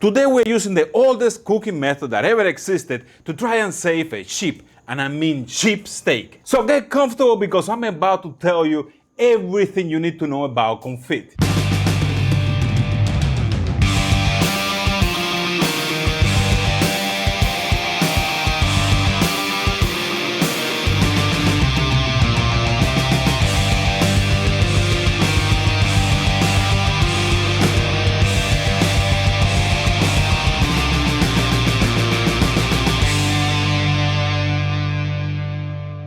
Today we're using the oldest cooking method that ever existed to try and save a cheap, and I mean cheap, steak. So get comfortable because I'm about to tell you everything you need to know about CONFIT.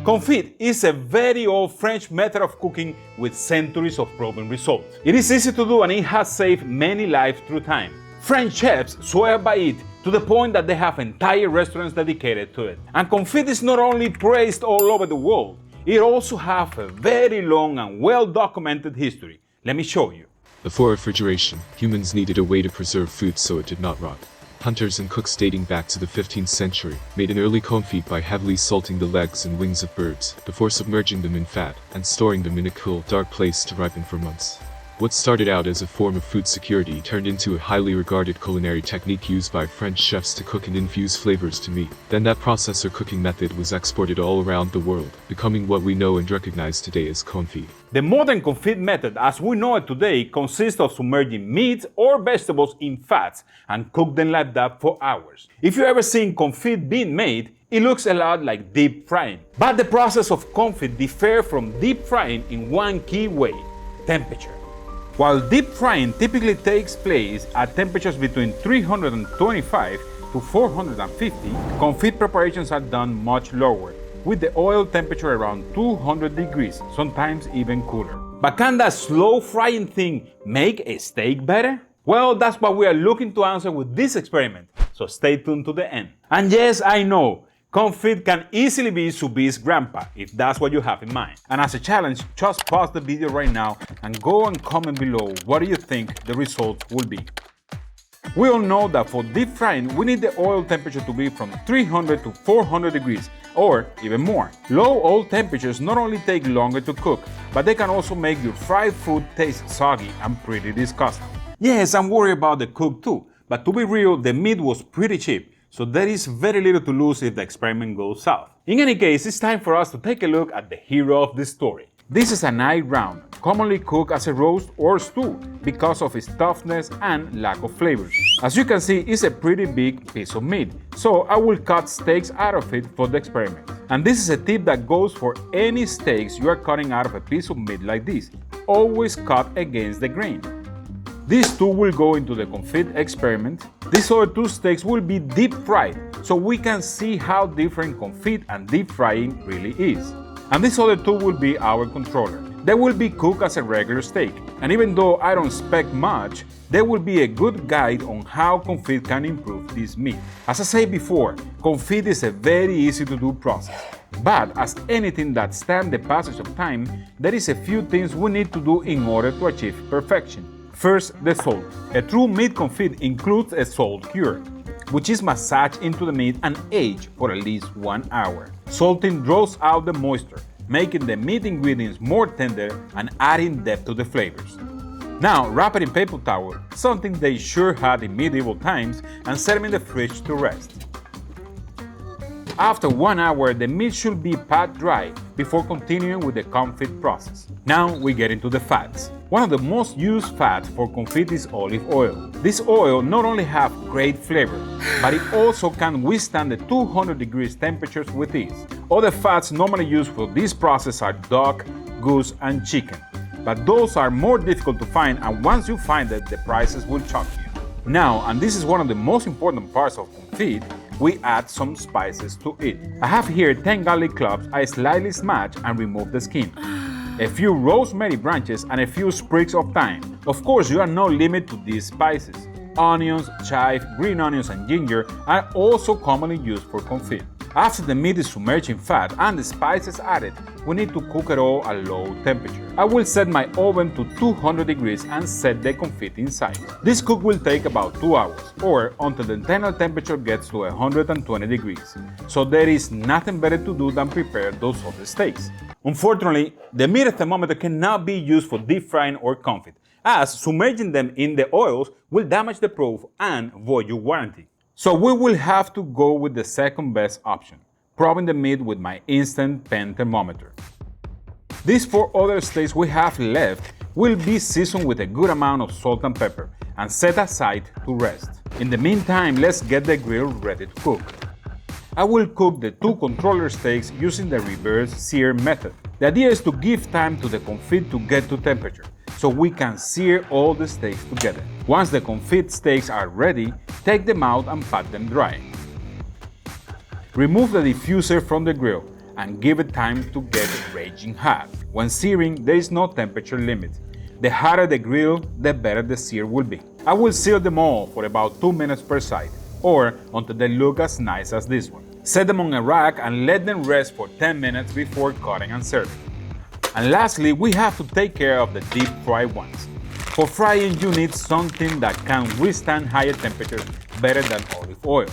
CONFIT is a very old French method of cooking with centuries of proven results. It is easy to do and it has saved many lives through time. French chefs swear by it to the point that they have entire restaurants dedicated to it. And CONFIT is not only praised all over the world, it also has a very long and well-documented history. Let me show you. Before refrigeration, humans needed a way to preserve food so it did not rot. Hunters and cooks dating back to the 15th century made an early confit by heavily salting the legs and wings of birds before submerging them in fat and storing them in a cool, dark place to ripen for months. What started out as a form of food security turned into a highly regarded culinary technique used by French chefs to cook and infuse flavors to meat. Then that process or cooking method was exported all around the world, becoming what we know and recognize today as CONFIT. The modern CONFIT method as we know it today consists of submerging meats or vegetables in fats and cook them like that for hours. If you've ever seen CONFIT being made, it looks a lot like deep frying. But the process of CONFIT differs from deep frying in one key way: temperature. While deep frying typically takes place at temperatures between 325 to 450, CONFIT preparations are done much lower, with the oil temperature around 200 degrees, sometimes even cooler. But can that slow frying thing make a steak better? Well, that's what we are looking to answer with this experiment, so stay tuned to the end. And yes, I know, CONFIT can easily be Sous Vide's grandpa, if that's what you have in mind. And as a challenge, just pause the video right now and go and comment below what do you think the result will be. We all know that for deep frying, we need the oil temperature to be from 300 to 400 degrees, or even more. Low oil temperatures not only take longer to cook, but they can also make your fried food taste soggy and pretty disgusting. Yes, I'm worried about the cook too, but to be real, the meat was pretty cheap, so there is very little to lose if the experiment goes south. In any case, it's time for us to take a look at the hero of this story. This is a night round, commonly cooked as a roast or stew because of its toughness and lack of flavor. As you can see, it's a pretty big piece of meat, so I will cut steaks out of it for the experiment. And this is a tip that goes for any steaks you are cutting out of a piece of meat like this. Always cut against the grain. These two will go into the CONFIT experiment. These other two steaks will be deep fried, so we can see how different CONFIT and deep frying really is. And this other two will be our controller. They will be cooked as a regular steak, and even though I don't expect much, they will be a good guide on how CONFIT can improve this meat. As I said before, CONFIT is a very easy to do process. But as anything that stands the passage of time, there is a few things we need to do in order to achieve perfection. First, the salt. A true meat CONFIT includes a salt cure, which is massaged into the meat and aged for at least 1 hour. Salting draws out the moisture, making the meat ingredients more tender and adding depth to the flavors. Now, wrap it in paper towel, something they sure had in medieval times, and set them in the fridge to rest. After 1 hour, the meat should be pat dry before continuing with the CONFIT process. Now we get into the fats. One of the most used fats for CONFIT is olive oil. This oil not only has great flavor, but it also can withstand the 200 degrees temperatures with ease. Other fats normally used for this process are duck, goose, and chicken, but those are more difficult to find, and once you find it, the prices will shock you. Now, and this is one of the most important parts of CONFIT, we add some spices to it. I have here 10 garlic cloves I slightly smash and remove the skin, a few rosemary branches, and a few sprigs of thyme. Of course, you are no limit to these spices. Onions, chive, green onions, and ginger are also commonly used for CONFIT. After the meat is submerged in fat and the spices added, we need to cook it all at low temperature. I will set my oven to 200 degrees and set the CONFIT inside. This cook will take about 2 hours, or until the internal temperature gets to 120 degrees. So there is nothing better to do than prepare those other steaks. Unfortunately, the meat thermometer cannot be used for deep frying or CONFIT, as submerging them in the oils will damage the proof and void your warranty. So we will have to go with the second best option, probing the meat with my instant pen thermometer. These 4 other steaks we have left will be seasoned with a good amount of salt and pepper and set aside to rest. In the meantime, let's get the grill ready to cook. I will cook the 2 controller steaks using the reverse sear method. The idea is to give time to the confit to get to temperature, so we can sear all the steaks together. Once the confit steaks are ready, take them out and pat them dry. Remove the diffuser from the grill and give it time to get raging hot. When searing, there is no temperature limit. The hotter the grill, the better the sear will be. I will sear them all for about 2 minutes per side, or until they look as nice as this one. Set them on a rack and let them rest for 10 minutes before cutting and serving. And lastly, we have to take care of the deep fried ones. For frying, you need something that can withstand higher temperatures better than olive oil.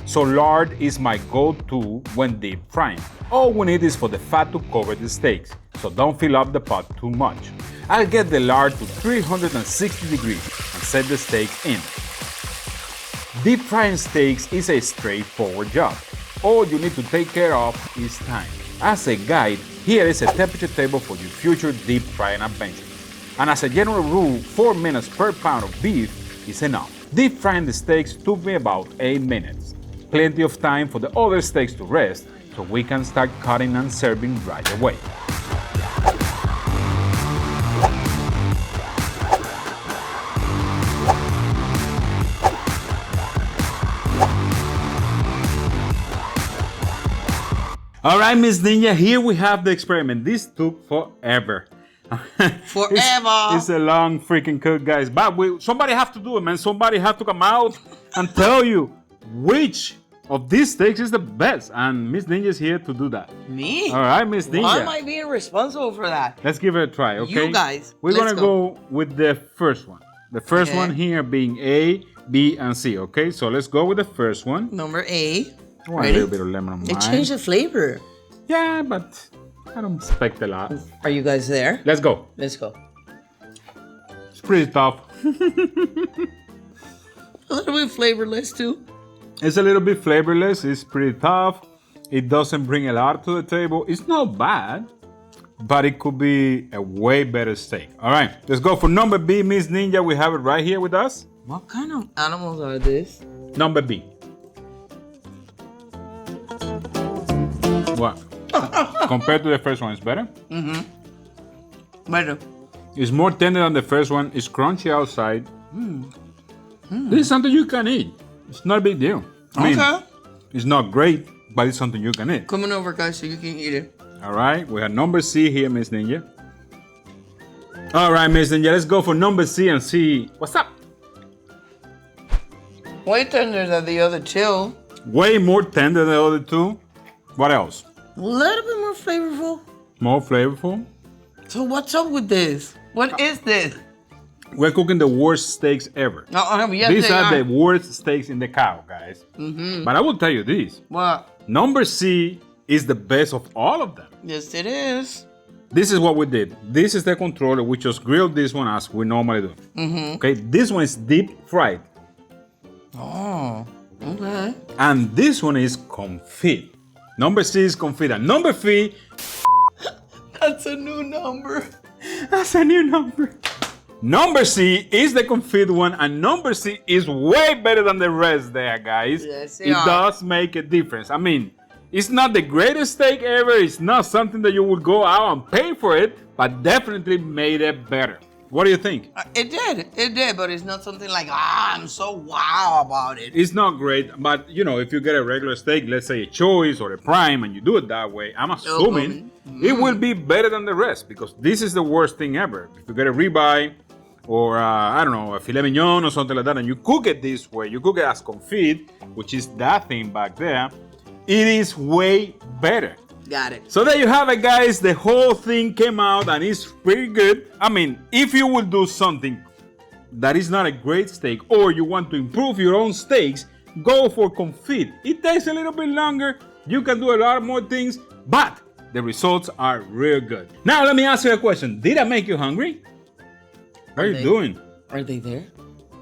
So lard is my go-to when deep frying. All we need is for the fat to cover the steaks, so don't fill up the pot too much. I'll get the lard to 360 degrees and set the steak in. Deep frying steaks is a straightforward job. All you need to take care of is time. As a guide, here is a temperature table for your future deep frying adventures. And as a general rule, 4 minutes per pound of beef is enough. Deep frying the steaks took me about 8 minutes. Plenty of time for the other steaks to rest, so we can start cutting and serving right away. Alright, Miss Ninja, here we have the experiment. This took forever. Forever. It's a long freaking cook, guys. But somebody have to do it, man. Somebody have to come out and tell you which of these steaks is the best. And Miss Ninja is here to do that. Me? Alright, Miss Ninja. Why am I being responsible for that? Let's give it a try, okay? You guys. We're gonna go with the first one. The first one here being A, B, and C, okay? So let's go with the first one. Number A. I want a little bit of lemon on mine. It changed the flavor. Yeah, but I don't expect a lot. Are you guys there? Let's go. Let's go. It's pretty tough. A little bit flavorless too. It's a little bit flavorless. It's pretty tough. It doesn't bring a lot to the table. It's not bad, but it could be a way better steak. All right, let's go for number B, Miss Ninja. We have it right here with us. What kind of animals are this? Number B. What? Compared to the first one, it's better? Better. It's more tender than the first one. It's crunchy outside. This is something you can eat. It's not a big deal. I mean, it's not great, but it's something you can eat. Coming over, guys, so you can eat it. All right, we have number C here, Miss Ninja. All right, Miss Ninja, let's go for number C and see what's up. Way tender than the other two. Way more tender than the other two. What else? A little bit more flavorful. More flavorful. So what's up with this? What is this? We're cooking the worst steaks ever. Yes, These are the worst steaks in the cow, guys. But I will tell you this. What? Number C is the best of all of them. Yes, it is. This is what we did. This is the controller. We just grilled this one as we normally do. Okay, this one is deep fried. Oh, okay. And this one is confit. Number C is confit. And number 3... That's a new number. That's a new number. Number C is the confit one, and number C is way better than the rest there, guys. Yes, it does make a difference. I mean, it's not the greatest steak ever. It's not something that you would go out and pay for it, but definitely made it better. What do you think? It did, but it's not something like, I'm so wow about it. It's not great, but you know, if you get a regular steak, let's say a choice or a prime, and you do it that way, I'm assuming it will be better than the rest, because this is the worst thing ever. If you get a ribeye, or I don't know, a filet mignon or something like that, and you cook it this way, you cook it as confit, which is that thing back there, it is way better. Got it. So there you have it, guys. The whole thing came out and it's pretty good. I mean, if you will do something that is not a great steak, or you want to improve your own steaks, go for confit. It takes a little bit longer. You can do a lot more things, but the results are real good. Now let me ask you a question. Did I make you hungry? What are you doing? Are they there?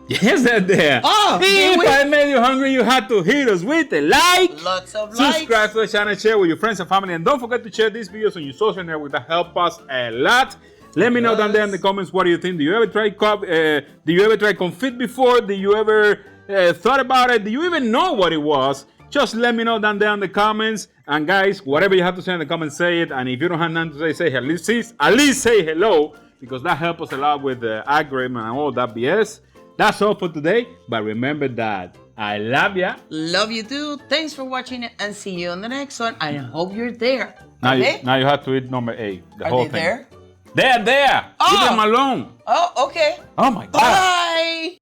Yes, they're there. Oh, if I made you hungry, you had to hit us with a like. Lots of Subscribe likes. to the channel, share with your friends and family, and don't forget to share these videos on your social network. That help us a lot. Let me know down there in the comments, what do you think? Do you ever try confit before? Do you ever thought about it? Do you even know what it was? Just let me know down there in the comments. And guys, whatever you have to say in the comments, say it. And if you don't have nothing to say at least say hello, because that helps us a lot with the algorithm and all that BS. That's all for today. But remember that I love ya. Love you too. Thanks for watching and see you on the next one. I hope you're there. Now, Okay? now you have to eat number 8. The Are whole they thing. there? They're there. Oh. Leave them alone. Oh, okay. Oh my God. Bye.